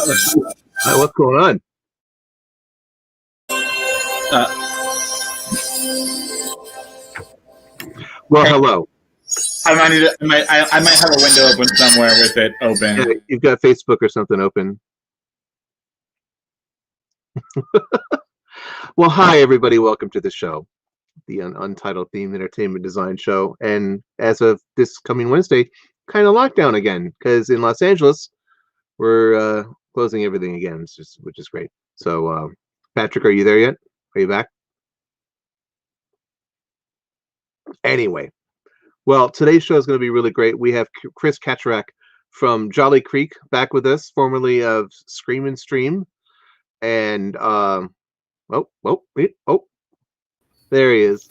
Hi, what's going on? Well, hello. I might have a window open somewhere with it open. Yeah, you've got Facebook or something open. Well, hi, everybody. Welcome to the show, the Untitled Theme Entertainment Design Show. And as of this coming Wednesday, kind of lockdown again, because in Los Angeles, we're closing everything again, which is great. So, Patrick, are you there yet? Are you back? Anyway, well, today's show is going to be really great. We have Kris Kachurak from Jolly Creek back with us, formerly of Scream and Stream. And there he is.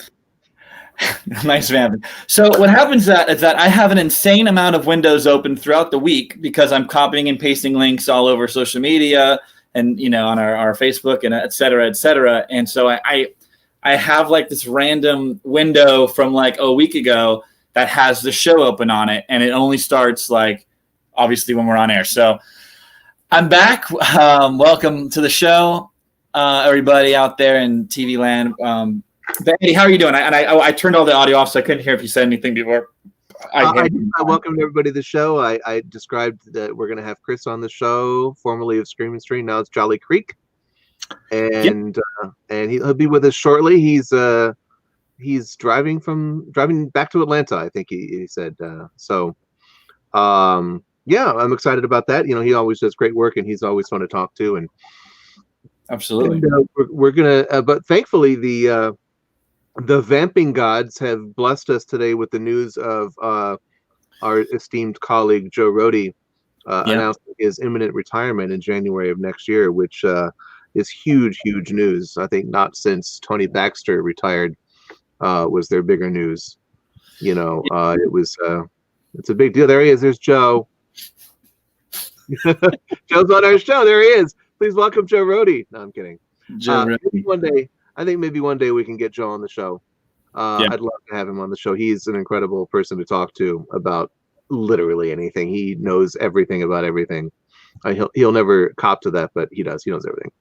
Nice man. So what happens is that I have an insane amount of windows open throughout the week because I'm copying and pasting links all over social media and on our Facebook and et cetera, et cetera. And so I have like this random window from like a week ago that has the show open on it, and it only starts like obviously when we're on air. So I'm back. Welcome to the show, everybody out there in TV land. Betty, how are you doing? I turned all the audio off, so I couldn't hear if you said anything before. I welcomed everybody to the show. I described that we're going to have Kris on the show, formerly of Scream and Stream. Now it's Jolly Creek, and he'll be with us shortly. He's driving back to Atlanta, I think he said. Yeah, I'm excited about that. He always does great work, and he's always fun to talk to. And absolutely, and, we're gonna. But thankfully, the vamping gods have blessed us today with the news of our esteemed colleague Joe Rohde announcing his imminent retirement in January of next year, which is huge news. I think not since Tony Baxter retired was there bigger news. It's a big deal. There he is. There's Joe. Joe's on our show. There he is. Please welcome Joe Rohde. No, I'm kidding. Joe Rohde. I think maybe one day we can get Joe on the show. I'd love to have him on the show. He's an incredible person to talk to about literally anything. He knows everything about everything. He'll never cop to that, but he does. He knows everything.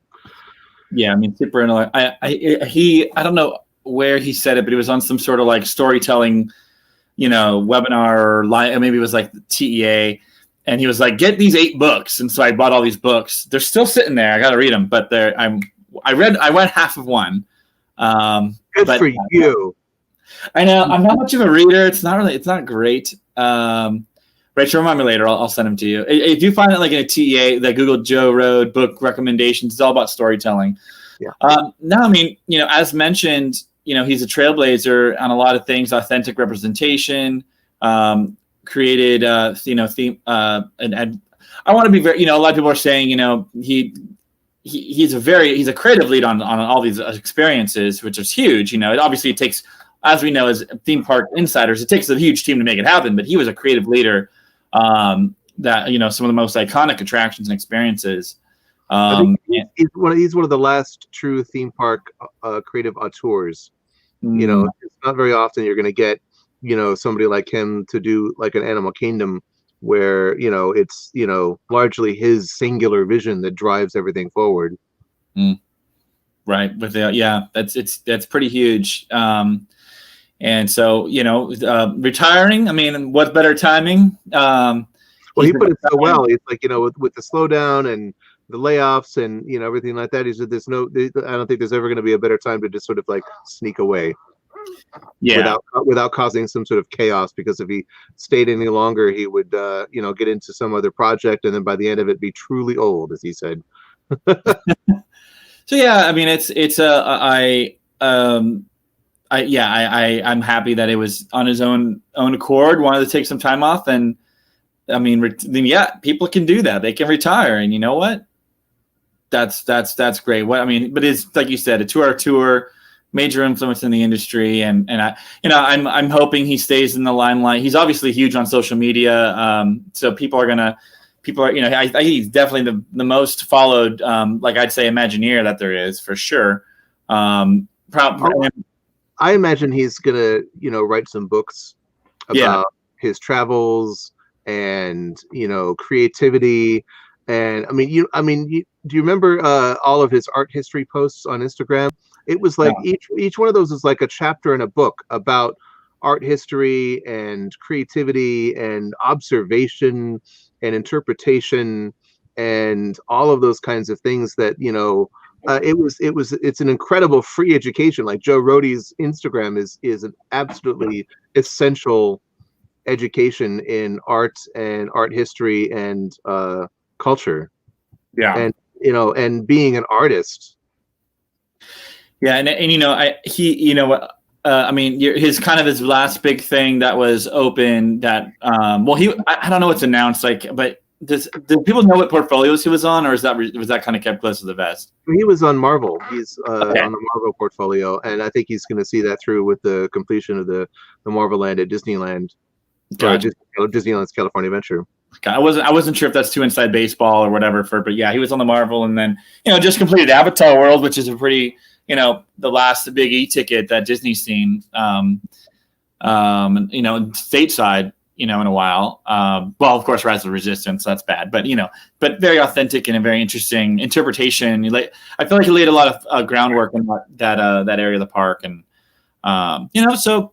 Yeah, I mean, super annoying. I don't know where he said it, but he was on some sort of like storytelling, webinar or live, maybe it was like the TEA, and he was like, "Get these 8 books." And so I bought all these books. They're still sitting there. I got to read them, but I read half of one. Good for you. I know I'm not much of a reader. It's not great. Rachel, remind me later. I'll send them to you. If you find it like in a TEA, the Google Joe Rohde book recommendations, it's all about storytelling. Yeah. No, I mean, as mentioned, he's a trailblazer on a lot of things, authentic representation, created, theme, and I want to be very, a lot of people are saying, he's a creative lead on all these experiences, which is huge. It takes, as we know, as theme park insiders, it takes a huge team to make it happen, but he was a creative leader, that, some of the most iconic attractions and experiences. I think he's one of the last true theme park creative auteurs. It's not very often you're going to get, somebody like him to do like an Animal Kingdom where, it's, largely his singular vision that drives everything forward. Right. But that's pretty huge. And so, retiring, I mean, what better timing? Well, he put it so well. It's like, with the slowdown and the layoffs and, everything like that, he said I don't think there's ever going to be a better time to just sort of like sneak away. Yeah. Without causing some sort of chaos, because if he stayed any longer, he would, get into some other project, and then by the end of it, be truly old, as he said. So yeah, I mean, I'm happy that it was on his own accord. Wanted to take some time off, and I mean, people can do that. They can retire, and you know what? That's great. But it's like you said, a 2-hour tour. Major influence in the industry, and I'm hoping he stays in the limelight. He's obviously huge on social media, so people are I think he's definitely the most followed, like I'd say, Imagineer that there is for sure. I imagine he's gonna write some books about his travels and creativity. And do you remember all of his art history posts on Instagram? It was like each one of those is like a chapter in a book about art history and creativity and observation and interpretation and all of those kinds of things that, it's an incredible free education. Like Joe Rohde's Instagram is an absolutely essential education in art and art history and culture. Yeah. And and being an artist. Yeah, and his kind of his last big thing that was open that I don't know what's announced, but do people know what portfolios he was on, or was that kind of kept close to the vest? He was on Marvel. He's on the Marvel portfolio, and I think he's going to see that through with the completion of the Marvel Land at Disneyland. Gotcha. Disneyland's California Adventure. I wasn't sure if that's too inside baseball or whatever but yeah, he was on the Marvel, and then just completed Avatar World, which is a pretty the last big e-ticket that Disney's seen stateside in a while. Well, of course, Rise of the Resistance, that's bad, but but very authentic and a very interesting interpretation. I feel like he laid a lot of groundwork in that area of the park, and so.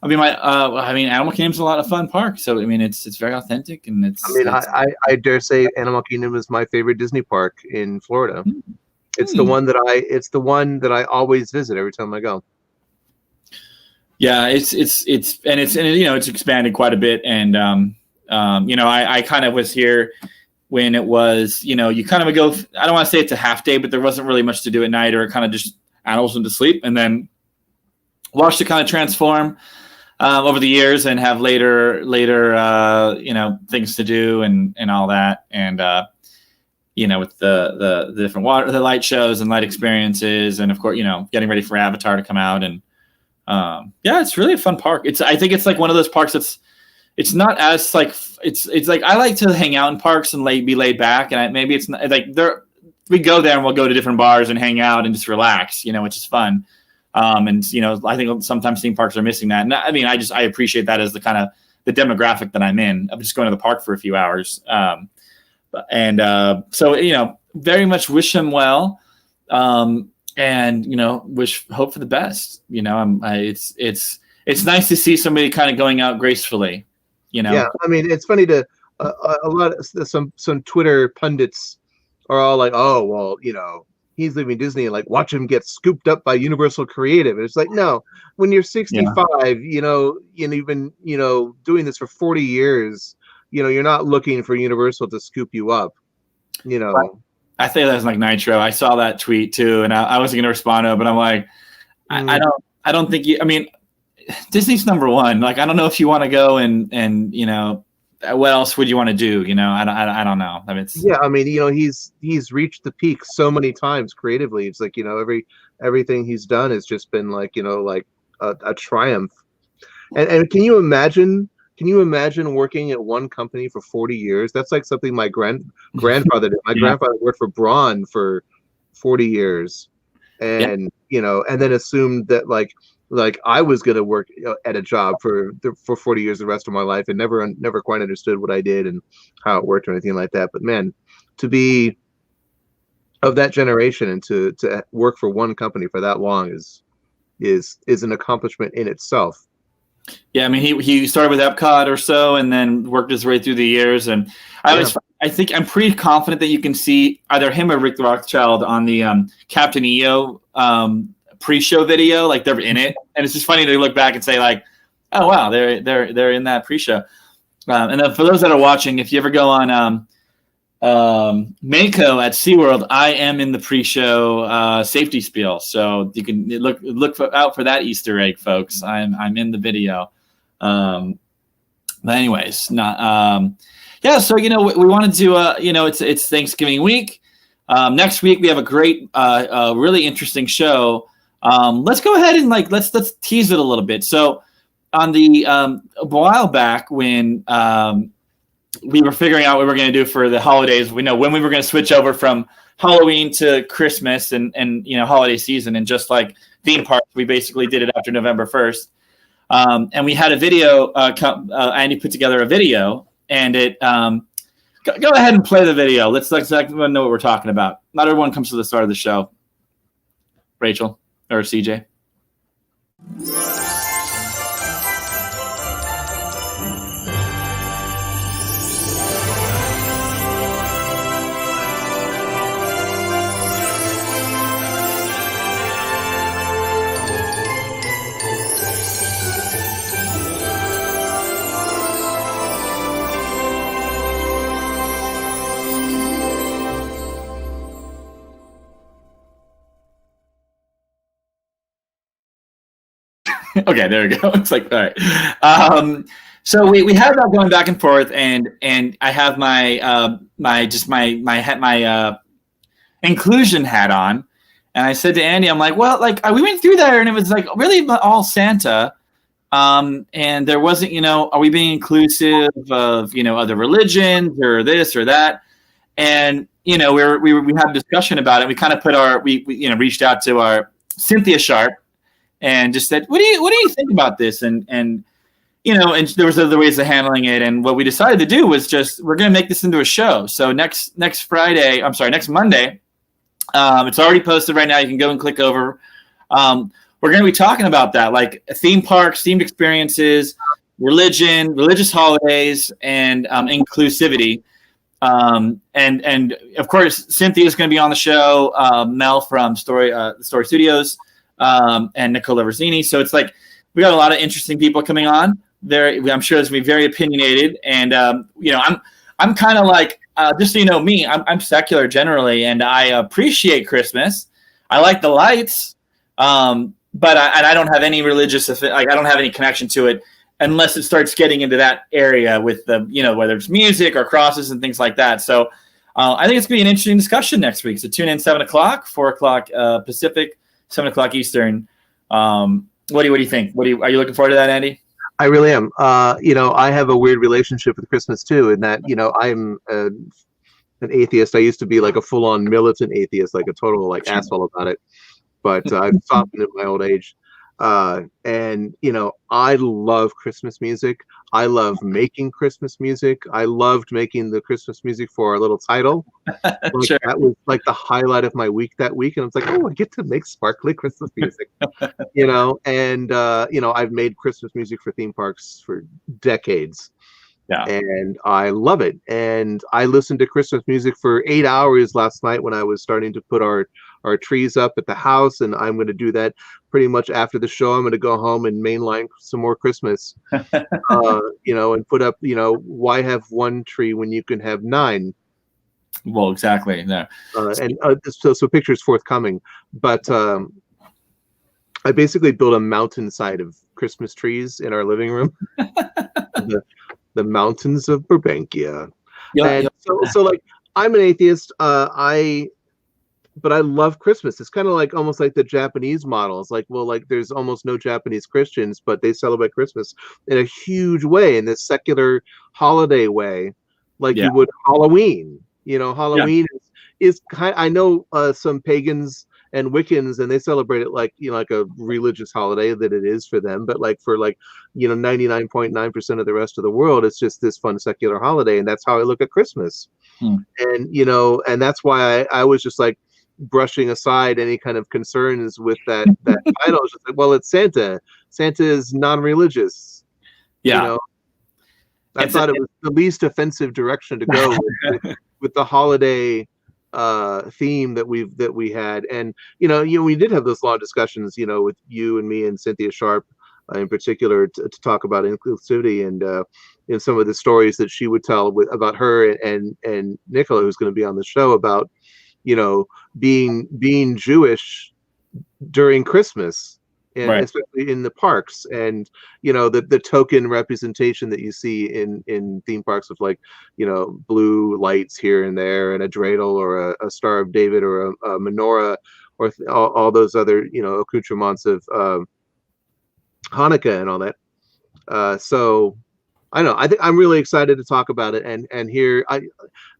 Animal Kingdom's a lot of fun park. So it's very authentic, and it's. I dare say Animal Kingdom is my favorite Disney park in Florida. It's the one that I always visit every time I go. Yeah, it's expanded quite a bit, and I kind of was here when it was you kind of go. I don't want to say it's a half day, but there wasn't really much to do at night, or it kind of just animals went to sleep, and then watched it kind of transform. Over the years, and have later things to do and all that, and with the different the light shows and light experiences, and of course getting ready for Avatar to come out, and it's really a fun park. I think it's like one of those parks it's not as like it's like I like to hang out in parks and be laid back, and maybe it's not like we go there and we'll go to different bars and hang out and just relax, which is fun. And I think sometimes theme parks are missing that. And I appreciate that as the kind of the demographic that I'm in. I'm just going to the park for a few hours. So very much wish him well. And hope for the best. It's nice to see somebody kind of going out gracefully, Yeah. It's funny to a lot of some Twitter pundits are all like, oh, well, he's leaving Disney, and like watch him get scooped up by Universal Creative. And it's like, no, when you're 65, and you've been, doing this for 40 years, you're not looking for Universal to scoop you up, I think that was like Nitro. I saw that tweet too, and I wasn't going to respond to it, but I'm like, I don't think Disney's number one. Like, I don't know if you want to go and what else would you want to do? I don't know. He's reached the peak so many times creatively. It's like, everything he's done has just been like, like a triumph. And can you imagine working at one company for 40 years? That's like something my grandfather did. My grandfather worked for Braun for 40 years, and and then assumed that like I was going to work at a job for 40 years, the rest of my life, and never quite understood what I did and how it worked or anything like that. But man, to be of that generation and to work for one company for that long is an accomplishment in itself. Yeah, he started with Epcot or so, and then worked his way through the years. And I think I'm pretty confident that you can see either him or Rick Rothschild on the Captain EO pre-show video. Like, they're in it, and it's just funny to look back and say like, oh wow, they're in that pre-show. And then for those that are watching, if you ever go on Mako at SeaWorld, I am in the pre-show safety spiel, so you can look out for that Easter egg, folks. I'm in the video. But anyways, so we wanted to it's Thanksgiving week. Next week we have a great really interesting show. Let's go ahead and let's tease it a little bit. So on the a while back when we were figuring out what we were going to do for the holidays, we know when we were going to switch over from Halloween to Christmas and holiday season, and just like theme parks, we basically did it after November 1st. And we had a video, Andy put together a video, and it Go ahead and play the video. Let's let everyone know what we're talking about. Not everyone comes to the start of the show. Rachel or CJ. Okay, there we go. It's like, all right. So we have that going back and forth, and I have my inclusion hat on, and I said to Andy, I'm like, well, like we went through there, and it was like really all Santa, and there wasn't, are we being inclusive of other religions or this or that, and we had a discussion about it. We kind of put we reached out to our Cynthia Sharp. And just said, what do you think about this? And and there was other ways of handling it. And what we decided to do was we're going to make this into a show. So next Monday, it's already posted right now. You can go and click over. We're going to be talking about that, like theme parks, themed experiences, religion, religious holidays, and inclusivity. And of course, Cynthia is going to be on the show. Mel from Story Studios. And Nicola Rosini. So it's like we got a lot of interesting people coming on there. I'm sure it's going to be very opinionated. And I'm kind of like just so you know me, I'm secular generally, and I appreciate Christmas. I like the lights, but I don't have any religious I don't have any connection to it unless it starts getting into that area with the whether it's music or crosses and things like that. So I think it's going to be an interesting discussion next week. So tune in 7:00, 4:00 Pacific. 7:00 Eastern. What do you think? Are you looking forward to that, Andy? I really am. I have a weird relationship with Christmas too, in that I'm an atheist. I used to be like a full-on militant atheist, like a total asshole about it. But I've softened at my old age. And I love Christmas music. I love making Christmas music. I loved making the Christmas music for our little title. Sure. That was like the highlight of my week that week. And I was like, oh, I get to make sparkly Christmas music, and I've made Christmas music for theme parks for decades. Yeah. And I love it. And I listened to Christmas music for 8 hours last night when I was starting to put our trees up at the house, and I'm going to do that pretty much after the show. I'm going to go home and mainline some more Christmas, and put up, why have one tree when you can have 9? Well, exactly. No. So pictures forthcoming, but I basically built a mountainside of Christmas trees in our living room, the mountains of Burbankia. So like, I'm an atheist. But I love Christmas. It's kind of like almost like the Japanese model. It's like, well, like there's almost no Japanese Christians, but they celebrate Christmas in a huge way, in this secular holiday way, like you would Halloween. Halloween is kind. I know some pagans and Wiccans, and they celebrate it like like a religious holiday that it is for them. But like for 99.9% of the rest of the world, it's just this fun secular holiday, and that's how I look at Christmas. And and that's why I was just like brushing aside any kind of concerns with that title. It's just like, well, it's Santa. Santa is non-religious. I thought it was the least offensive direction to go with the holiday theme that we had. And we did have those long discussions with you and me and Cynthia Sharp in particular to talk about inclusivity and some of the stories that she would tell about her and Nicola, who's going to be on the show, about being Jewish during Christmas, and especially in the parks, and the token representation that you see in theme parks of like blue lights here and there, and a dreidel or a Star of David or a menorah, or all those other accoutrements of Hanukkah and all that. So I don't know. I think I'm really excited to talk about it and hear.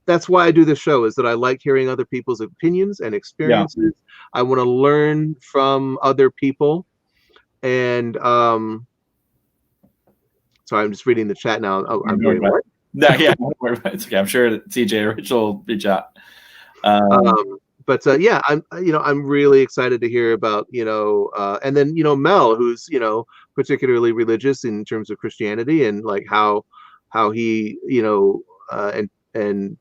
That's why I do this show, is that I like hearing other people's opinions and experiences. I want to learn from other people. And so I'm just reading the chat now. I'm going, what? No, yeah, it's okay. I'm sure CJ or Rich will reach out. But yeah, I'm really excited to hear about, and then, Mel, who's, particularly religious in terms of Christianity, and like how he, and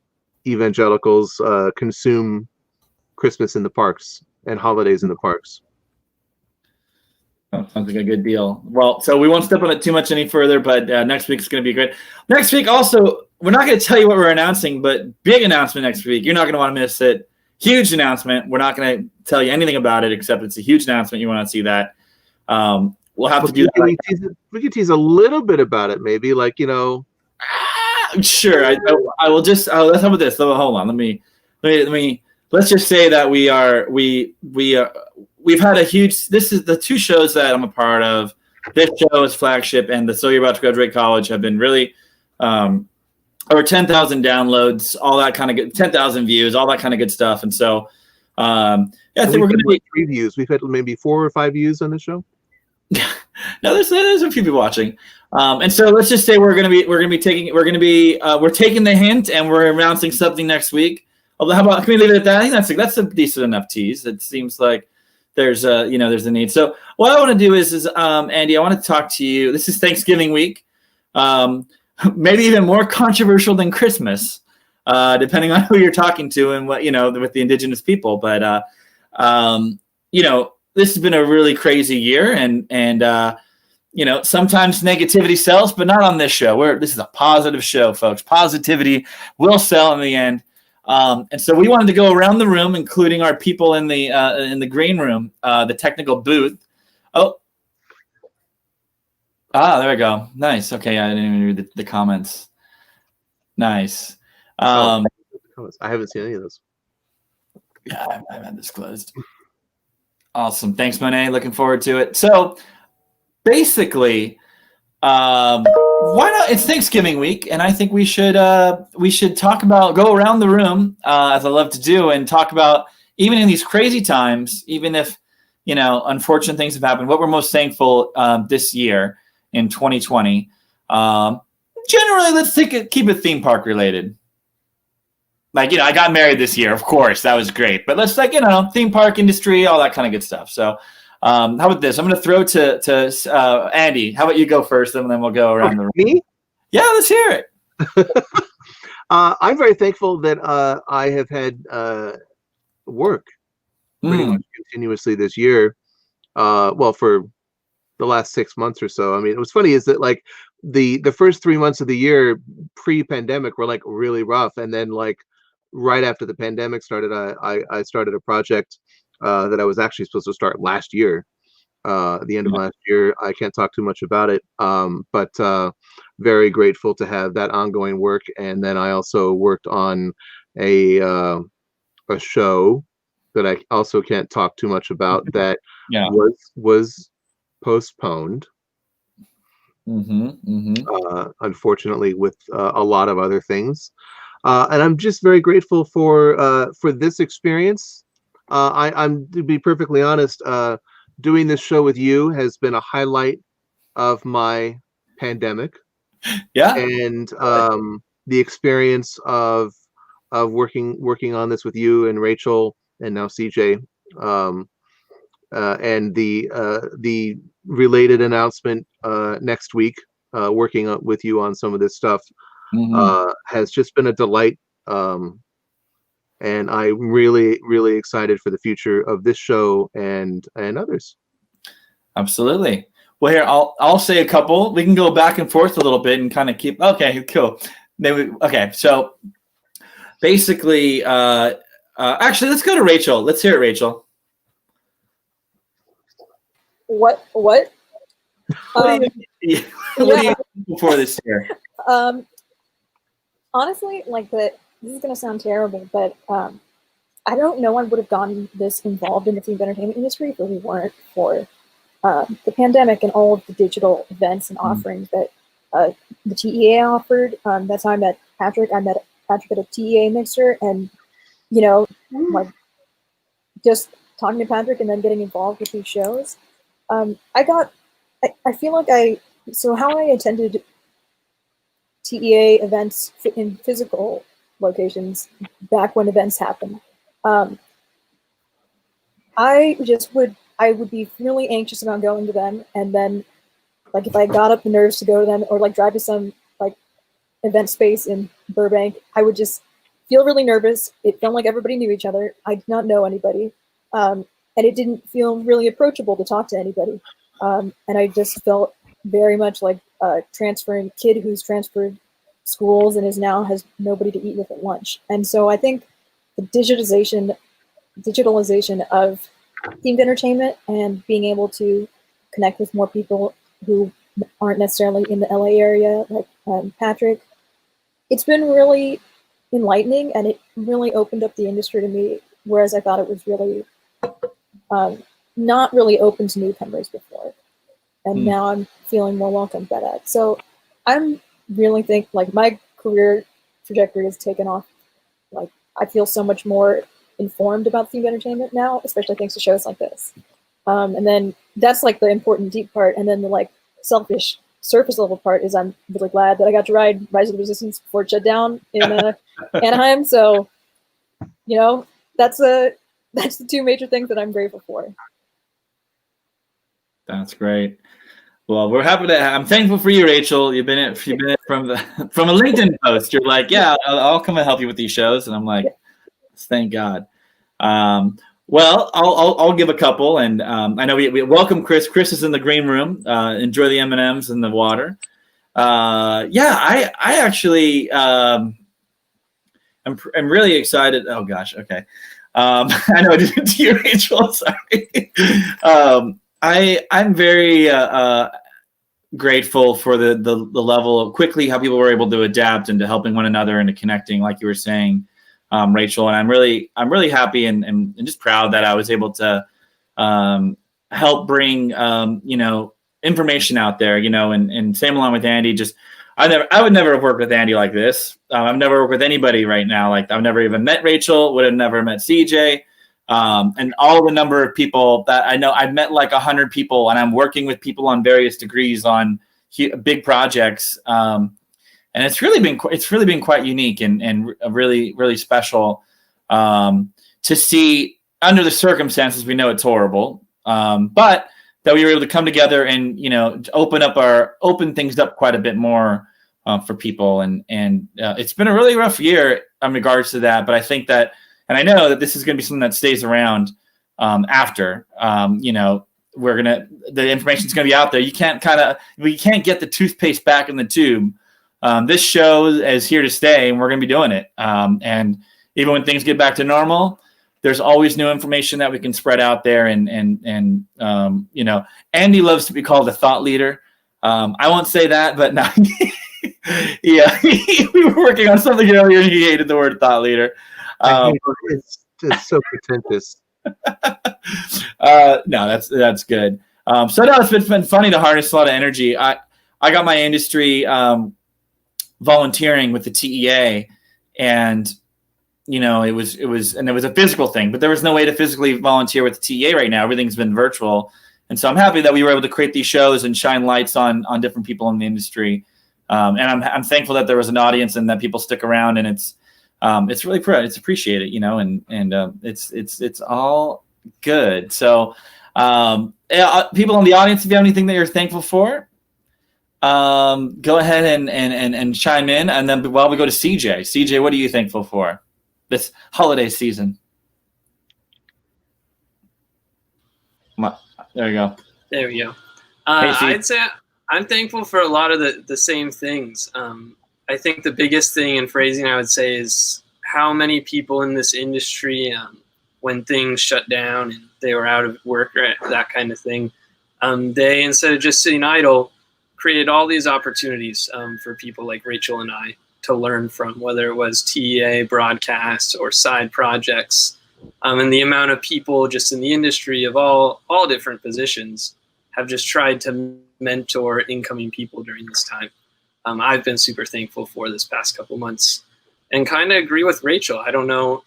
evangelicals consume Christmas in the parks and holidays in the parks. Oh, sounds like a good deal. Well, so we won't step on it too much any further, but next week's going to be great. Next week, also, we're not going to tell you what we're announcing, but big announcement next week. You're not going to want to miss it. Huge announcement. We're not going to tell you anything about it, except it's a huge announcement. You want to see that. We'll have to do that. We can tease a little bit about it, maybe, like, Sure. I will just. Let's have this. Hold on. Let me. Let's just say that we've had a huge. This is the two shows that I'm a part of. This show is flagship, and the So You're About to Graduate College have been really over 10,000 downloads, all that kind of good, 10,000 views, all that kind of good stuff. And so, I think we're going to be 3 views. We've had maybe 4 or 5 views on the show. No, there's a few people watching, and so let's just say we're taking the hint, and we're announcing something next week. How about, can we leave it at that? I think that's a decent enough tease. It seems like there's a need. So what I want to do is Andy, I want to talk to you. This is Thanksgiving week, maybe even more controversial than Christmas, depending on who you're talking to and what with the indigenous people. But this has been a really crazy year, and sometimes negativity sells, but not on this show. This is a positive show, folks. Positivity will sell in the end. And so we wanted to go around the room, including our people in the green room, the technical booth. There we go. Nice. Okay, I didn't even read the comments. Nice. I haven't seen any of those. Yeah, I've had this closed. Awesome. Thanks, Monet. Looking forward to it. So basically, why not? It's Thanksgiving week, and I think we should go around the room, as I love to do, and talk about, even in these crazy times, even if unfortunate things have happened, what we're most thankful this year in 2020. Generally, let's keep it theme park related. Like, I got married this year, of course, that was great. But let's theme park industry, all that kind of good stuff. So how about this? I'm going to throw to Andy. How about you go first, and then we'll go around the room. Me? Yeah, let's hear it. I'm very thankful that I have had work pretty much continuously this year. For the last 6 months or so. I mean, what's funny is that like the first 3 months of the year pre-pandemic were like really rough, and then like right after the pandemic started, I started a project that I was actually supposed to start last year, at the end of last year. I can't talk too much about it, but very grateful to have that ongoing work. And then I also worked on a show that I also can't talk too much about that was postponed. Unfortunately, with a lot of other things. And I'm just very grateful for this experience. I'm, to be perfectly honest, doing this show with you has been a highlight of my pandemic. Yeah. And the experience of working on this with you and Rachel and now CJ, and the related announcement next week, working with you on some of this stuff, has just been a delight. And I'm really, really excited for the future of this show and others. Absolutely. Well, here I'll say a couple. We can go back and forth a little bit and kind of keep. Okay, cool. So basically, actually, let's go to Rachel. Let's hear it, Rachel. What? What do you do before this year? Honestly, this is going to sound terrible, but I don't know I would have gotten this involved in the themed entertainment industry if we weren't for the pandemic and all of the digital events and offerings that the TEA offered. That's how I met Patrick. I met Patrick at a TEA mixer, and just talking to Patrick and then getting involved with these shows. I feel like how I attended TEA events in physical locations back when events happened. I would be really anxious about going to them, and then like if I got up the nerves to go to them or like drive to some like event space in Burbank, I would just feel really nervous. It felt like everybody knew each other. I did not know anybody. And it didn't feel really approachable to talk to anybody. And I just felt very much like a transferring kid who's transferred schools and now has nobody to eat with at lunch. And so I think the digitalization of themed entertainment and being able to connect with more people who aren't necessarily in the LA area, like Patrick, it's been really enlightening, and it really opened up the industry to me, whereas I thought it was really not really open to newcomers before. And now I'm feeling more welcomed by that. So I'm really like my career trajectory has taken off. Like I feel so much more informed about themed entertainment now, especially thanks to shows like this. And then that's like the important deep part. And then the like selfish surface level part is I'm really glad that I got to ride Rise of the Resistance before it shut down in Anaheim. So, you know, that's the two major things that I'm grateful for. That's great. Well, we're happy to. I'm thankful for you, Rachel. You've been it from a LinkedIn post. You're like, yeah, I'll come and help you with these shows, and I'm like, thank God. Well, I'll give a couple, and I know we welcome Chris. Chris is in the green room. Enjoy the M&Ms and the water. I actually I'm really excited. Oh gosh, okay. I know I didn't to you, Rachel. Sorry. I'm very grateful for the level of quickly how people were able to adapt into helping one another and to connecting, like you were saying, Rachel. And I'm really happy and just proud that I was able to help bring information out there, and same along with Andy. Just I would never have worked with Andy like this. I've never worked with anybody right now. Like I've never even met Rachel. Would have never met CJ. And all the number of people that I know, I've met like 100 people, and I'm working with people on various degrees on big projects. And it's really been quite unique and really, really special to see under the circumstances. We know it's horrible, but that we were able to come together and, open things up quite a bit more for people. And it's been a really rough year in regards to that. But I think that, and I know that this is going to be something that stays around after, the information is going to be out there. We can't get the toothpaste back in the tube. This show is here to stay, and we're going to be doing it. And even when things get back to normal, there's always new information that we can spread out there. And Andy loves to be called a thought leader. I won't say that, but no. Yeah, we were working on something earlier, and he hated the word thought leader. It's so pretentious. No, that's good. So no, it's been funny to harness a lot of energy. I got my industry volunteering with the TEA, and it was a physical thing, but there was no way to physically volunteer with the TEA right now. Everything's been virtual, and so I'm happy that we were able to create these shows and shine lights on different people in the industry. And I'm thankful that there was an audience and that people stick around, and it's really it's appreciated, and it's all good. So people in the audience, if you have anything that you're thankful for, go ahead and chime in. And then while we go to CJ, what are you thankful for this holiday season? There you go. There we go. Hey, I'd say I'm thankful for a lot of the same things. I think the biggest thing in phrasing I would say is how many people in this industry, when things shut down and they were out of work or that kind of thing, they, instead of just sitting idle, created all these opportunities for people like Rachel and I to learn from, whether it was TEA, broadcast, or side projects. And the amount of people just in the industry of all different positions have just tried to mentor incoming people during this time. I've been super thankful for this past couple months, and kind of agree with Rachel. I don't know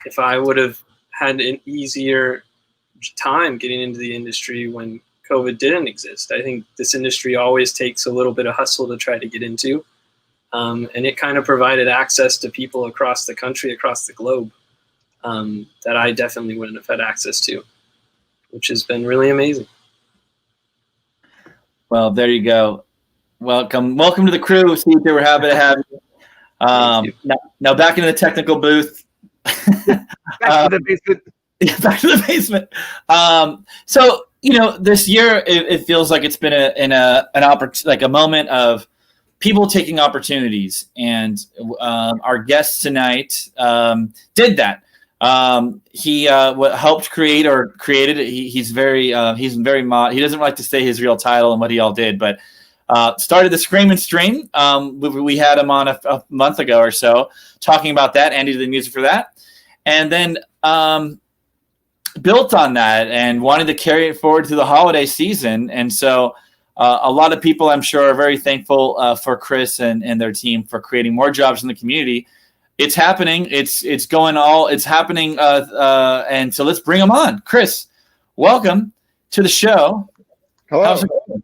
if I would have had an easier time getting into the industry when COVID didn't exist. I think this industry always takes a little bit of hustle to try to get into. And it kind of provided access to people across the country, across the globe, that I definitely wouldn't have had access to, which has been really amazing. Well, there you go. Welcome to the crew. See, we're happy to have you. Now back into the technical booth. Back to the basement. Back to the basement. So this year it feels like it's been a moment of people taking opportunities, and our guest tonight did that. He helped create or created it. He doesn't like to say his real title and what he all did, but started the Scream and Stream. We had him on a month ago or so talking about that. Andy did the music for that, and then built on that and wanted to carry it forward to the holiday season. And so a lot of people, I'm sure, are very thankful for Kris and their team for creating more jobs in the community. It's happening. It's happening. And so let's bring him on. Kris, welcome to the show. Hello. How's it going?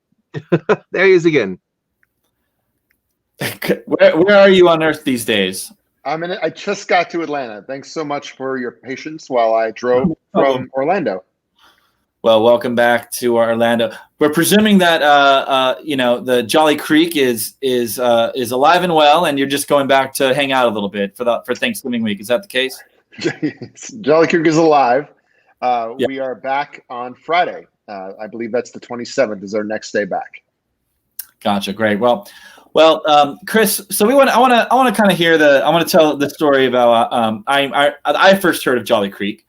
There he is again. Where are you on Earth these days? I just got to Atlanta. Thanks so much for your patience while I drove from Orlando. Well, welcome back to Orlando. We're presuming that the Jolly Creek is alive and well, and you're just going back to hang out a little bit for Thanksgiving week. Is that the case? Jolly Creek is alive. We are back on Friday. I believe that's the 27th is our next day back. Gotcha. Great. Well, Kris. So I want to kind of hear I want to tell the story about I first heard of Jolly Creek.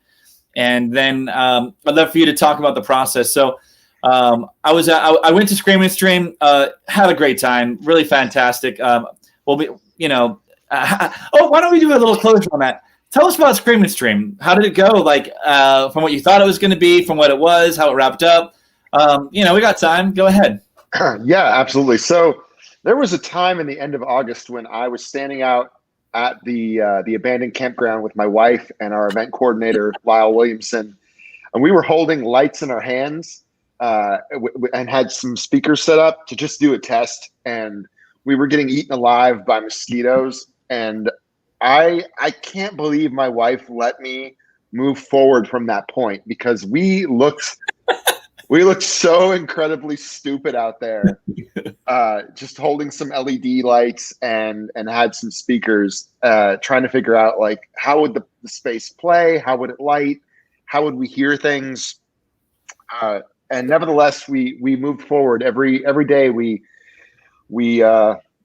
And then I'd love for you to talk about the process. So I went to Scream and Stream, had a great time, really fantastic. Why don't we do a little closure on that? Tell us about Scream and Stream. How did it go? Like from what you thought it was going to be, from what it was, how it wrapped up. We got time. Go ahead. Yeah, absolutely. So there was a time in the end of August when I was standing out at the abandoned campground with my wife and our event coordinator, Lyle Williamson. And we were holding lights in our hands and had some speakers set up to just do a test. And we were getting eaten alive by mosquitoes. And I can't believe my wife let me move forward from that point, because we looked so incredibly stupid out there, just holding some LED lights and had some speakers, trying to figure out like how would the space play, how would it light, how would we hear things, and nevertheless we moved forward every day. We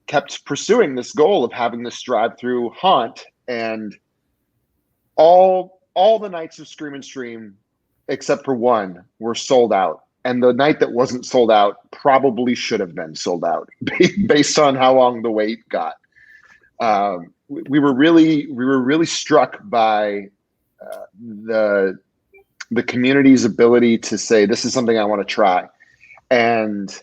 kept pursuing this goal of having this drive-through haunt, and all the nights of Scream and Stream except for one were sold out. And the night that wasn't sold out probably should have been sold out based on how long the wait got. We were really struck by the community's ability to say, this is something I want to try. And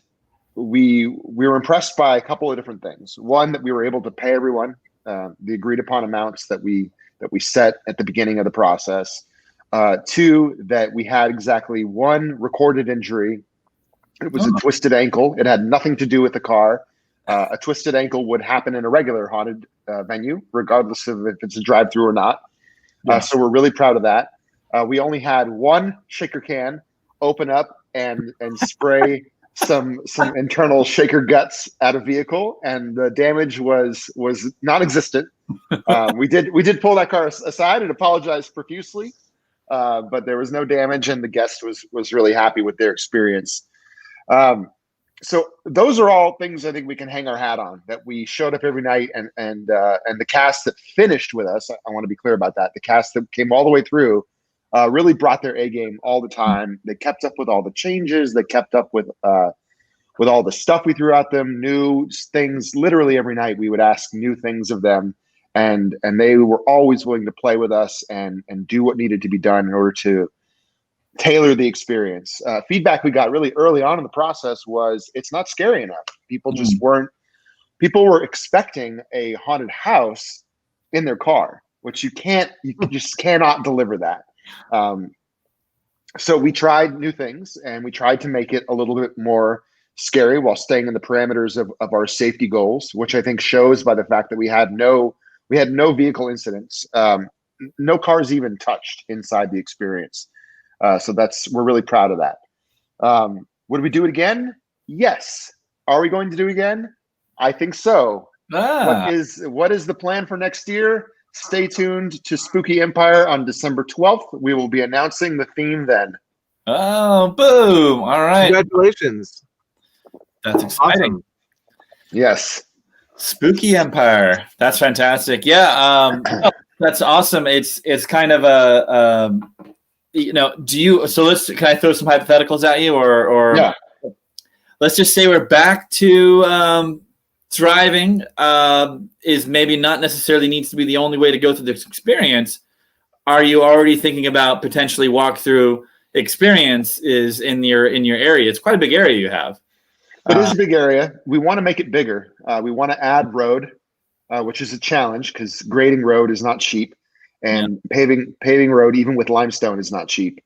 we were impressed by a couple of different things. One, that we were able to pay everyone the agreed upon amounts that we set at the beginning of the process. Two, that we had exactly one recorded injury. It was a twisted ankle. It had nothing to do with the car. A twisted ankle would happen in a regular haunted venue, regardless of if it's a drive-through or not. So we're really proud of that. We only had one shaker can open up and spray some internal shaker guts at a vehicle, and the damage was non-existent. We did pull that car aside and apologize profusely. But there was no damage, and the guest was really happy with their experience. So those are all things I think we can hang our hat on, that we showed up every night, and the cast that finished with us, I want to be clear about that. The cast that came all the way through really brought their A game all the time. They kept up with all the changes. They kept up with all the stuff we threw at them, new things. Literally every night we would ask new things of them. And they were always willing to play with us and do what needed to be done in order to tailor the experience. Feedback we got really early on in the process was, it's not scary enough. People just weren't. People were expecting a haunted house in their car, which you just cannot deliver that. So we tried new things, and we tried to make it a little bit more scary while staying in the parameters of our safety goals, which I think shows by the fact that we had no vehicle incidents. No cars even touched inside the experience. So we're really proud of that. Would we do it again? Yes. Are we going to do it again? I think so. What is the plan for next year? Stay tuned to Spooky Empire on December 12th. We will be announcing the theme then. Oh, boom. All right. Congratulations. That's exciting. Awesome. Yes. Spooky Empire. That's fantastic. Yeah. That's awesome. It's kind of a, can I throw some hypotheticals at you or yeah. Let's just say we're back to driving is maybe not necessarily needs to be the only way to go through this experience. Are you already thinking about potentially walkthrough experiences in your area? It's quite a big area you have. It is a big area. We want to make it bigger. We want to add road, which is a challenge because grading road is not cheap, and paving road, even with limestone, is not cheap.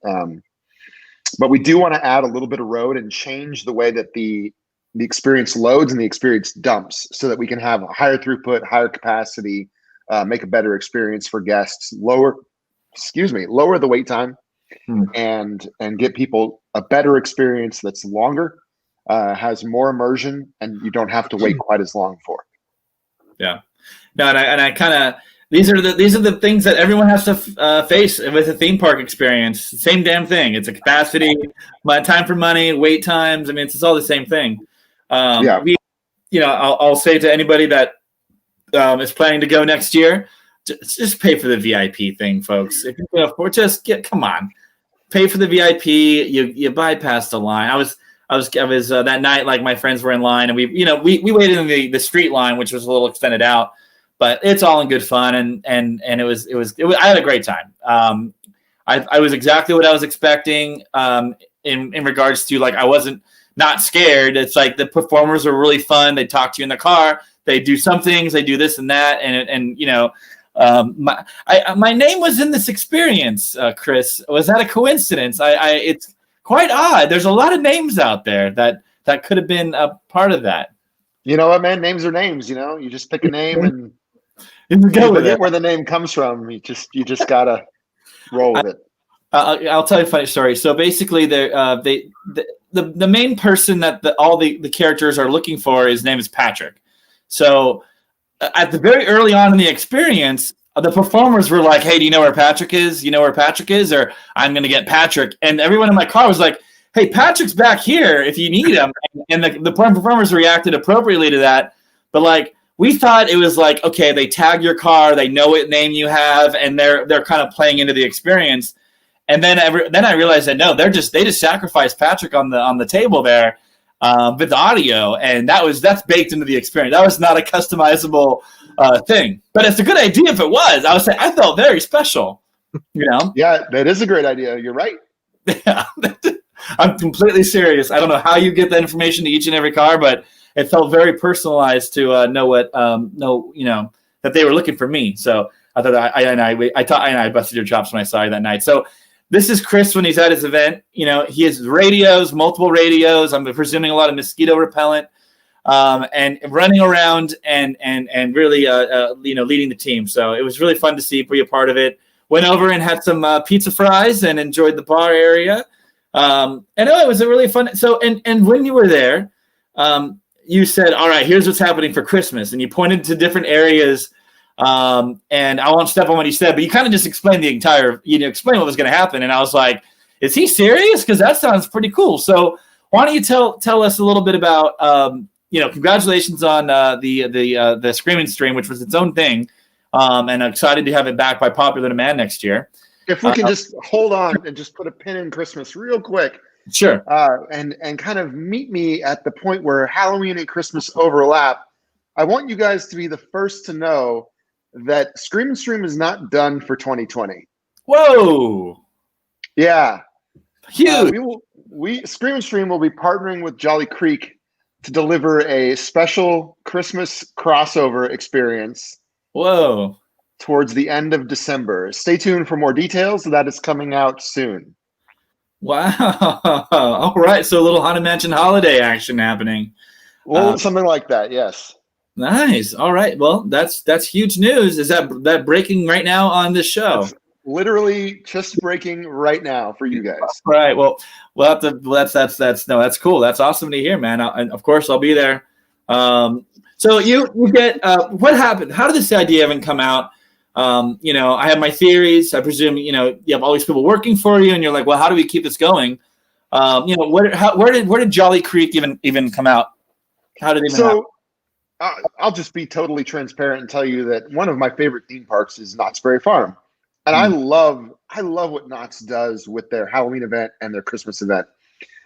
But we do want to add a little bit of road and change the way that the experience loads and the experience dumps, so that we can have a higher throughput, higher capacity, make a better experience for guests, lower the wait time, and get people a better experience that's longer. Has more immersion, and you don't have to wait quite as long for it. Yeah, no, and I kind of these are the things that everyone has to face with a theme park experience. Same damn thing. It's a capacity, time for money, wait times. I mean, it's all the same thing. I'll say to anybody that is planning to go next year, just pay for the VIP thing, folks. If you can afford, come on, pay for the VIP. You bypass the line. I was that night, like my friends were in line, and we waited in the street line, which was a little extended out, but it's all in good fun, and it was I had a great time. I was exactly what I was expecting in regards to, like, I wasn't not scared. It's like the performers are really fun. They talk to you in the car. They do some things. They do this and that, and my name was in this experience, Chris. Was that a coincidence? It's quite odd. There's a lot of names out there that could have been a part of that. You know what, man? Names are names. You just pick a name and go with it. Where the name comes from. You just gotta roll with it. I'll tell you a funny story. So basically, the main person that all the characters are looking for, his name is Patrick. So at the very early on in the experience, the performers were like, "Hey, do you know where Patrick is? You know where Patrick is?" Or, "I'm going to get Patrick." And everyone in my car was like, "Hey, Patrick's back here if you need him." And the performers reacted appropriately to that. But, like, we thought it was like, okay, they tag your car, they know what name you have, and they're kind of playing into the experience. And then I realized that no, they just sacrificed Patrick on the table there with the audio, and that's baked into the experience. That was not a customizable thing, but it's a good idea if it was. I felt very special, Yeah, that is a great idea. You're right. Yeah, I'm completely serious. I don't know how you get that information to each and every car, but it felt very personalized to know that they were looking for me. So I thought I busted your chops when I saw you that night. So this is Chris when he's at his event. He has multiple radios. I'm presuming a lot of mosquito repellent. And running around and really leading the team. So it was really fun to be a part of it. Went over and had some pizza fries and enjoyed the bar area. It was a really fun. So and when you were there, you said, "All right, here's what's happening for Christmas," and you pointed to different areas. And I won't step on what he said, but you kind of just explained explain what was going to happen. And I was like, "Is he serious? Because that sounds pretty cool." So why don't you tell us a little bit about congratulations on the Screaming Stream, which was its own thing, and I'm excited to have it back by popular demand next year. If we can just hold on and just put a pin in Christmas real quick. Sure. And kind of meet me at the point where Halloween and Christmas overlap. I want you guys to be the first to know that Scream & Stream is not done for 2020. Whoa. Yeah. Huge. Scream & Stream will be partnering with Jolly Creek to deliver a special Christmas crossover experience. Whoa. Towards the end of December. Stay tuned for more details. That is coming out soon. Wow. All right. So a little Haunted Mansion holiday action happening. Well, something like that. Yes. Nice. All right. Well, that's huge news. Is that breaking right now on this show? It's literally just breaking right now for you guys. Right. Well, we'll have to. That's cool. That's awesome to hear, man. And of course, I'll be there. So you get what happened? How did this idea even come out? I have my theories. I presume you have all these people working for you, and you're like, well, how do we keep this going? Where did Jolly Creek even come out? How did it even happen? I'll just be totally transparent and tell you that one of my favorite theme parks is Knott's Berry Farm. And I love what Knott's does with their Halloween event and their Christmas event.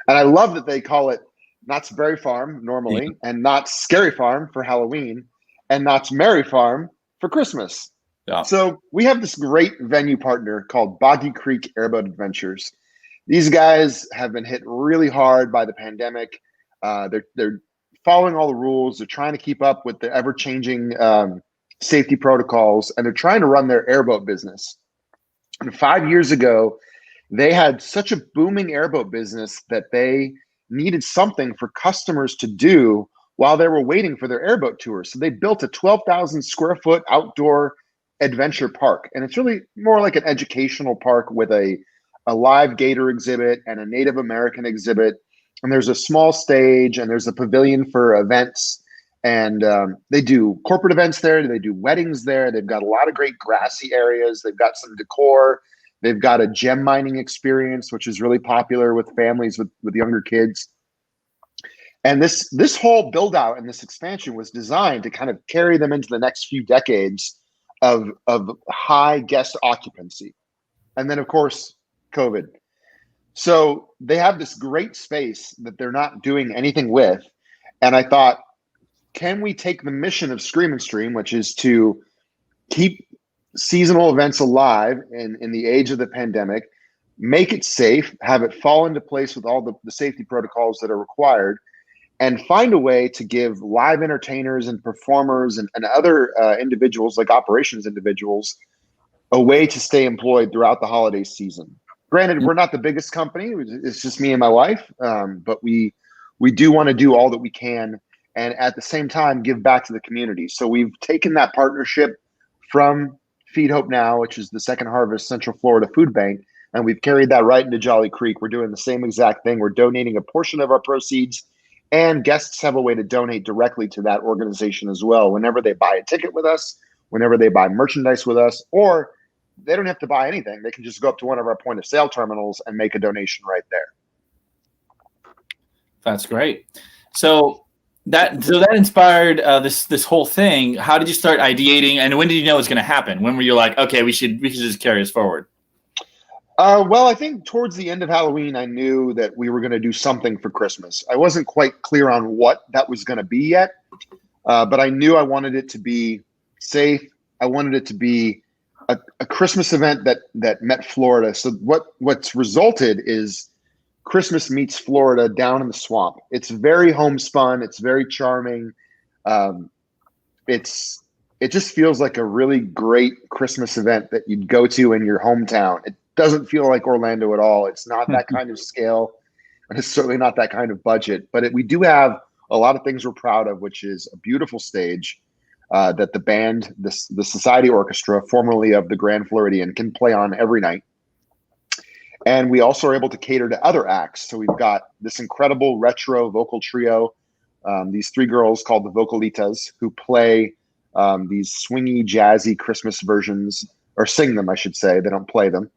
And I love that they call it Knott's Berry Farm normally, and Knott's Scary Farm for Halloween, and Knott's Merry Farm for Christmas. Yeah. So we have this great venue partner called Boggy Creek Airboat Adventures. These guys have been hit really hard by the pandemic. They're following all the rules. They're trying to keep up with the ever-changing safety protocols, and they're trying to run their airboat business. And 5 years ago, they had such a booming airboat business that they needed something for customers to do while they were waiting for their airboat tour. So they built a 12,000 square foot outdoor adventure park. And it's really more like an educational park with a live gator exhibit and a Native American exhibit. And there's a small stage, and there's a pavilion for events. And they do corporate events there. They do weddings there. They've got a lot of great grassy areas. They've got some decor. They've got a gem mining experience, which is really popular with families with younger kids. And this whole build out and this expansion was designed to kind of carry them into the next few decades of high guest occupancy. And then, of course, COVID. So they have this great space that they're not doing anything with. And I thought, can we take the mission of Scream and Stream, which is to keep seasonal events alive in the age of the pandemic, make it safe, have it fall into place with all the safety protocols that are required, and find a way to give live entertainers and performers and other individuals, like operations individuals, a way to stay employed throughout the holiday season. Granted, we're not the biggest company. It's just me and my wife, but we do want to do all that we can, and at the same time give back to the community. So we've taken that partnership from Feed Hope Now, which is the Second Harvest Central Florida Food Bank, and we've carried that right into Jolly Creek. We're doing the same exact thing. We're donating a portion of our proceeds, and guests have a way to donate directly to that organization as well. Whenever they buy a ticket with us, whenever they buy merchandise with us, or they don't have to buy anything. They can just go up to one of our point of sale terminals and make a donation right there. That's great. So that inspired this whole thing. How did you start ideating, and when did you know it was going to happen? When were you like, okay, we should just carry this forward? Well, I think towards the end of Halloween, I knew that we were going to do something for Christmas. I wasn't quite clear on what that was going to be yet, but I knew I wanted it to be safe. I wanted it to be a Christmas event that met Florida. So what's resulted is Christmas meets Florida down in the swamp. It's very homespun. It's very charming. It just feels like a really great Christmas event that you'd go to in your hometown. It doesn't feel like Orlando at all. It's not that kind of scale, and it's certainly not that kind of budget. But we do have a lot of things we're proud of, which is a beautiful stage that the band, the Society Orchestra, formerly of the Grand Floridian, can play on every night. And we also are able to cater to other acts. So we've got this incredible retro vocal trio, these three girls called the Vocalitas, who play these swingy, jazzy Christmas versions, or sing them, I should say. They don't play them.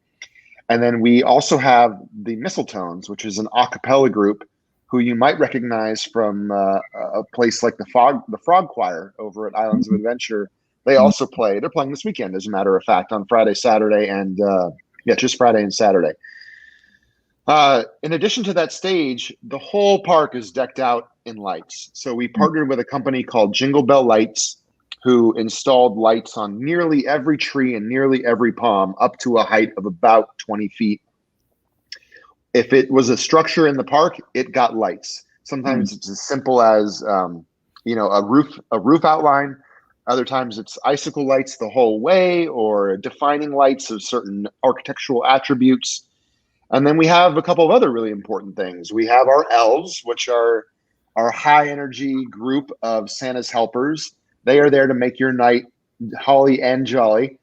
And then we also have the Mistletones, which is an a cappella group who you might recognize from a place like the Frog Choir over at Islands of Adventure. They also play. They're playing this weekend, as a matter of fact, on Friday, Saturday, and just Friday and Saturday. In addition to that stage, the whole park is decked out in lights. So we partnered with a company called Jingle Bell Lights, who installed lights on nearly every tree and nearly every palm up to a height of about 20 feet. If it was a structure in the park, it got lights. Sometimes it's as simple as a roof outline. Other times it's icicle lights the whole way, or defining lights of certain architectural attributes. And then we have a couple of other really important things. We have our elves, which are our high energy group of Santa's helpers. They are there to make your night holly and jolly.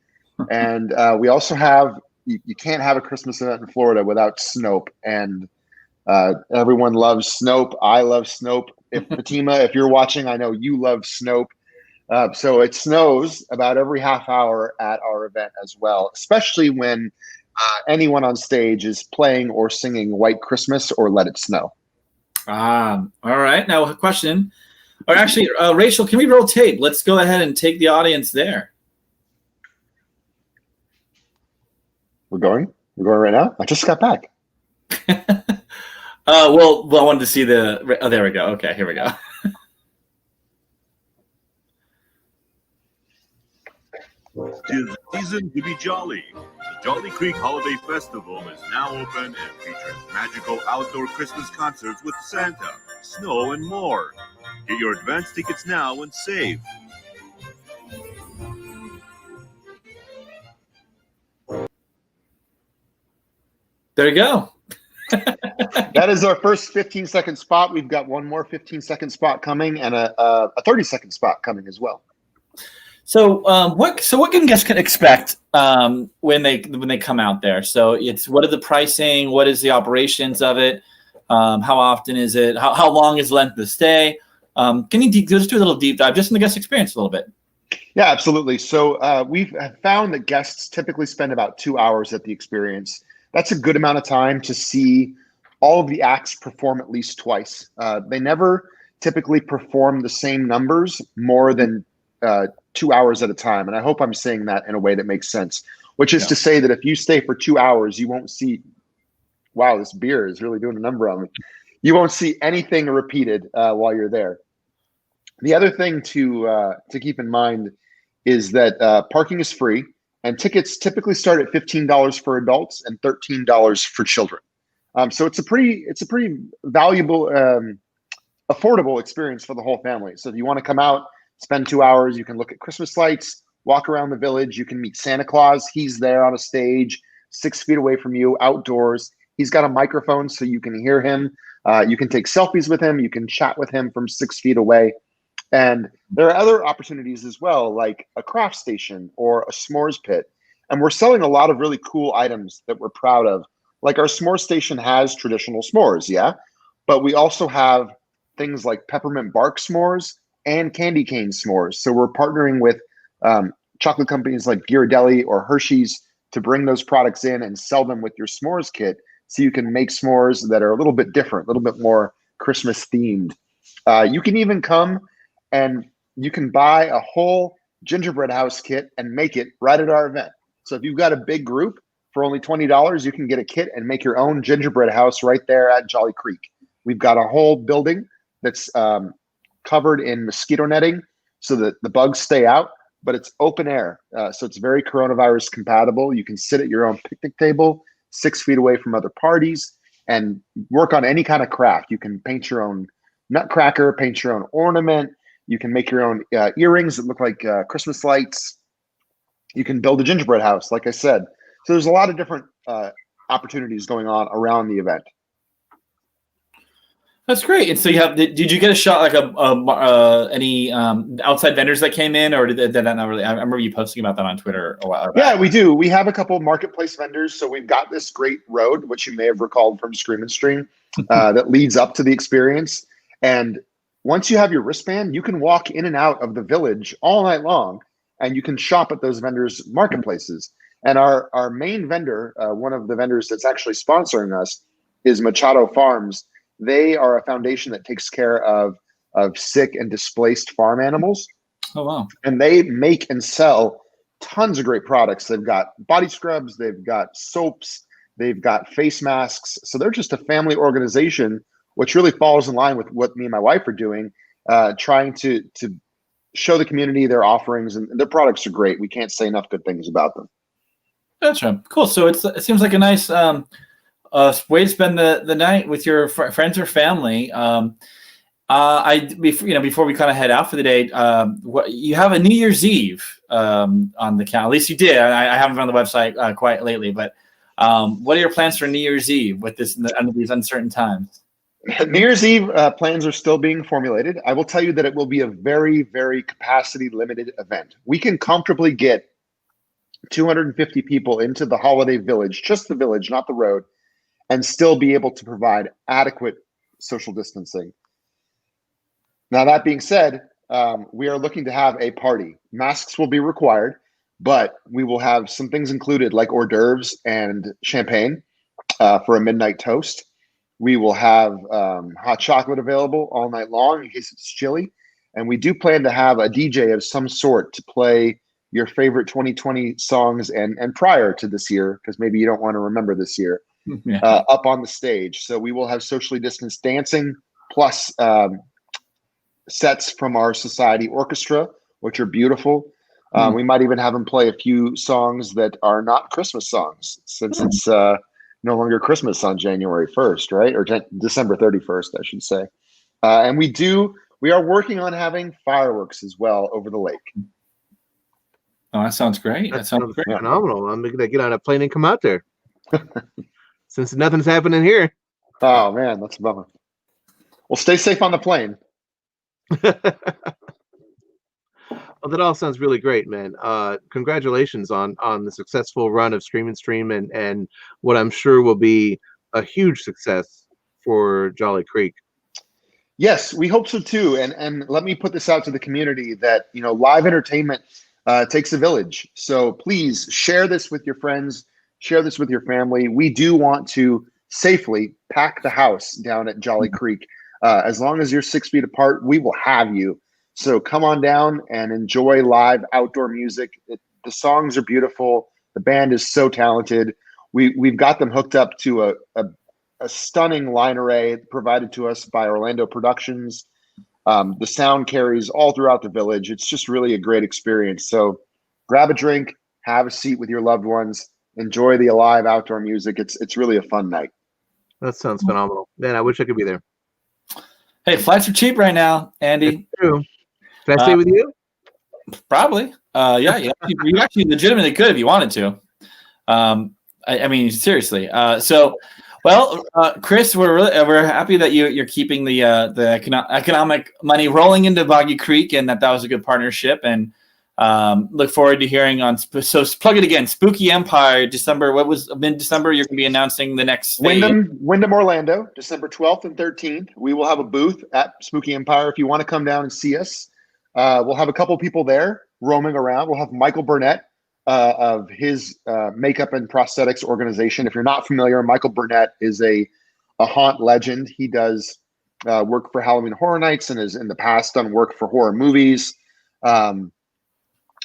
And we also have, you can't have a Christmas event in Florida without Snope. And everyone loves Snope. I love Snope. If Fatima, if you're watching, I know you love Snope. So it snows about every half hour at our event as well, especially when anyone on stage is playing or singing White Christmas or Let It Snow. All right. Now a question, or actually, Rachel, can we roll tape? Let's go ahead and take the audience there. We're going right now. I just got back. Well, I wanted to see the. Oh, there we go. Okay, here we go. Tis the season to be jolly. The Jolly Creek Holiday Festival is now open and features magical outdoor Christmas concerts with Santa, snow, and more. Get your advance tickets now and save. There you go. That is our first 15-second spot. We've got one more 15-second spot coming and a 30-second spot coming as well. So what can guests expect when they come out there? So it's, what are the pricing? What is the operations of it? How often is it? How long is length of stay? Can you just do a little deep dive just in the guest experience a little bit? Yeah, absolutely. So we've found that guests typically spend about 2 hours at the experience. That's a good amount of time to see all of the acts perform at least twice. They never typically perform the same numbers more than 2 hours at a time. And I hope I'm saying that in a way that makes sense, which is to say that if you stay for 2 hours, you won't see, wow, this beer is really doing a number on me. You won't see anything repeated while you're there. The other thing to keep in mind is that parking is free, and tickets typically start at $15 for adults and $13 for children. So it's a pretty valuable, affordable experience for the whole family. So if you want to come out, spend 2 hours, you can look at Christmas lights, walk around the village, you can meet Santa Claus. He's there on a stage 6 feet away from you, outdoors. He's got a microphone so you can hear him. You can take selfies with him. You can chat with him from 6 feet away. And there are other opportunities as well, like a craft station or a s'mores pit. And we're selling a lot of really cool items that we're proud of. Like our s'mores station has traditional s'mores, yeah? But we also have things like peppermint bark s'mores and candy cane s'mores. So we're partnering with chocolate companies like Ghirardelli or Hershey's to bring those products in and sell them with your s'mores kit, so you can make s'mores that are a little bit different, a little bit more Christmas themed. You can even come and you can buy a whole gingerbread house kit and make it right at our event. So if you've got a big group, for only $20, you can get a kit and make your own gingerbread house right there at Jolly Creek. We've got a whole building that's covered in mosquito netting so that the bugs stay out, but it's open air. So it's very coronavirus compatible. You can sit at your own picnic table 6 feet away from other parties and work on any kind of craft. You can paint your own nutcracker, paint your own ornament. You can make your own earrings that look like Christmas lights. You can build a gingerbread house, like I said. So there's a lot of different opportunities going on around the event. That's great. And so you have, did you get a shot like any outside vendors that came in, or did that not really? I remember you posting about that on Twitter a while back. Yeah, we do. We have a couple of marketplace vendors. So we've got this great road, which you may have recalled from Scream and Stream, that leads up to the experience. And once you have your wristband, you can walk in and out of the village all night long, and you can shop at those vendors' marketplaces. And our main vendor, one of the vendors that's actually sponsoring us, is Machado Farms. They are a foundation that takes care of sick and displaced farm animals. Oh, wow. And they make and sell tons of great products. They've got body scrubs, they've got soaps, they've got face masks. So they're just a family organization, which really falls in line with what me and my wife are doing, trying to show the community their offerings, and their products are great. We can't say enough good things about them. Gotcha. Cool. So it seems like a nice way to spend the night with your friends or family. Before we kind of head out for the day, you have a New Year's Eve on the calendar. At least you did. I haven't been on the website quite lately, but What are your plans for New Year's Eve with this under these uncertain times? New Year's Eve plans are still being formulated. I will tell you that it will be a very, very capacity limited event. We can comfortably get 250 people into the holiday village, just the village, not the road, and still be able to provide adequate social distancing. Now, that being said, we are looking to have a party. Masks will be required, but we will have some things included like hors d'oeuvres and champagne for a midnight toast. We will have hot chocolate available all night long in case it's chilly. And we do plan to have a DJ of some sort to play your favorite 2020 songs and prior to this year, because maybe you don't want to remember this year, up on the stage. So we will have socially distanced dancing plus sets from our society orchestra, which are beautiful. We might even have them play a few songs that are not Christmas songs, since it's no longer Christmas on January 1st, right? Or December 31st, I should say. And we are working on having fireworks as well over the lake. Oh, that sounds great. That sounds great. Phenomenal. I'm going to get on a plane and come out there. Since nothing's happening here. Oh, man, that's a bummer. Well, stay safe on the plane. Well, that all sounds really great, man. Congratulations on the successful run of Scream and Stream and what I'm sure will be a huge success for Jolly Creek. Yes, we hope so too. And let me put this out to the community that, live entertainment takes a village. So please share this with your friends, share this with your family. We do want to safely pack the house down at Jolly Creek. As long as you're 6 feet apart, we will have you. So come on down and enjoy live outdoor music. The songs are beautiful. The band is so talented. We've got them hooked up to a stunning line array provided to us by Orlando Productions. The sound carries all throughout the village. It's just really a great experience. So grab a drink, have a seat with your loved ones, enjoy the live outdoor music. It's really a fun night. That sounds phenomenal. Man, I wish I could be there. Hey, flights are cheap right now, Andy. That's true. Can I stay with you? Probably. Yeah. You actually legitimately could if you wanted to. I mean, seriously. Kris, we're happy that you're keeping the economic money rolling into Boggy Creek, and that was a good partnership. And look forward to hearing on. So plug it again. Spooky Empire, December. What was mid-December? You're going to be announcing the next stage. Wyndham, Orlando, December 12th and 13th. We will have a booth at Spooky Empire. If you want to come down and see us, we'll have a couple people there roaming around. We'll have Michael Burnett of his makeup and prosthetics organization. If you're not familiar, Michael Burnett is a haunt legend. He does work for Halloween Horror Nights and has in the past done work for horror movies.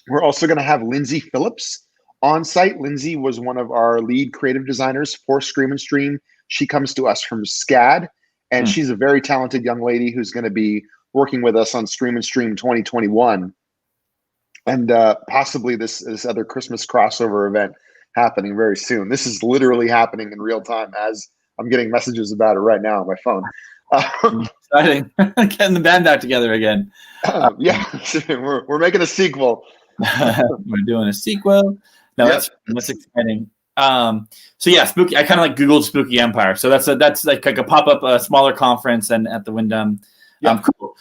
We're also going to have Lindsay Phillips on site. Lindsay was one of our lead creative designers for Scream and Stream. She comes to us from SCAD, and she's a very talented young lady who's going to be working with us on Scream and Stream 2021. And possibly this other Christmas crossover event happening very soon. This is literally happening in real time as I'm getting messages about it right now on my phone. Exciting. Getting the band back together again. Yeah, we're making a sequel. We're doing a sequel. No, that's exciting. So yeah, Spooky. I kind of like Googled Spooky Empire. So that's like a pop-up, a smaller conference and at the Wyndham. Cool.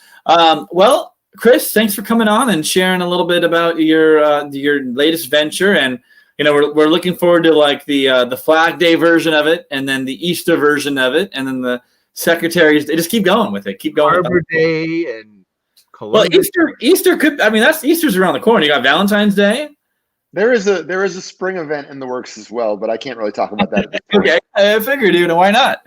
Well, Kris, thanks for coming on and sharing a little bit about your latest venture. And we're looking forward to like the Flag Day version of it, and then the Easter version of it, and then the Secretaries. They just keep going with it. Keep going. Arbor Day and Columbus. Well, Easter could. I mean, Easter's around the corner. You got Valentine's Day. There is a spring event in the works as well, but I can't really talk about that. Okay, I figured, dude. Why not?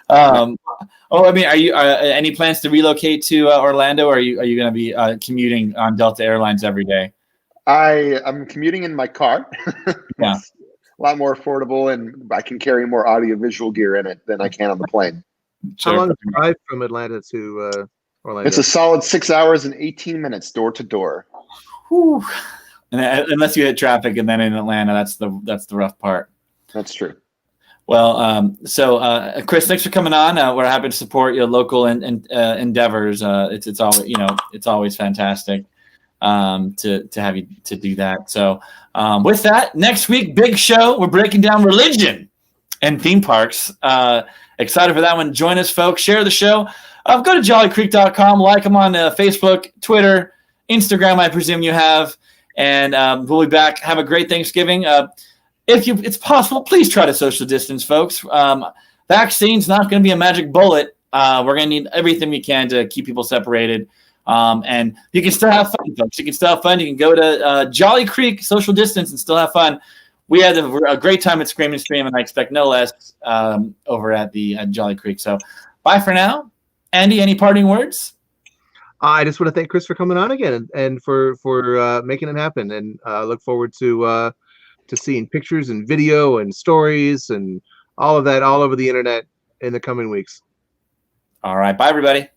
I mean, are you any plans to relocate to Orlando? Or are you going to be commuting on Delta Airlines every day? I'm commuting in my car. Yeah, a lot more affordable, and I can carry more audiovisual gear in it than I can on the plane. How long is the drive from Atlanta to Orlando? It's a solid 6 hours and 18 minutes door to door. Whew. And unless you hit traffic, and then in Atlanta, that's the rough part. That's true. Well, so Kris, thanks for coming on. We're happy to support your local endeavors. It's always fantastic to have you to do that. So with that, next week, big show. We're breaking down religion. and theme parks. Excited for that one. Join us, folks. Share the show. Go to jollycreek.com. Like them on Facebook, Twitter, Instagram, I presume you have. And we'll be back. Have a great Thanksgiving. If it's possible, please try to social distance, folks. Vaccine's not going to be a magic bullet. We're going to need everything we can to keep people separated. And you can still have fun, folks. You can still have fun. You can go to Jolly Creek, social distance, and still have fun. We had a great time at Scream and Stream, and I expect no less over at the Jolly Creek. So bye for now. Andy, any parting words? I just want to thank Kris for coming on again and for making it happen. And look forward to seeing pictures and video and stories and all of that all over the internet in the coming weeks. All right. Bye, everybody.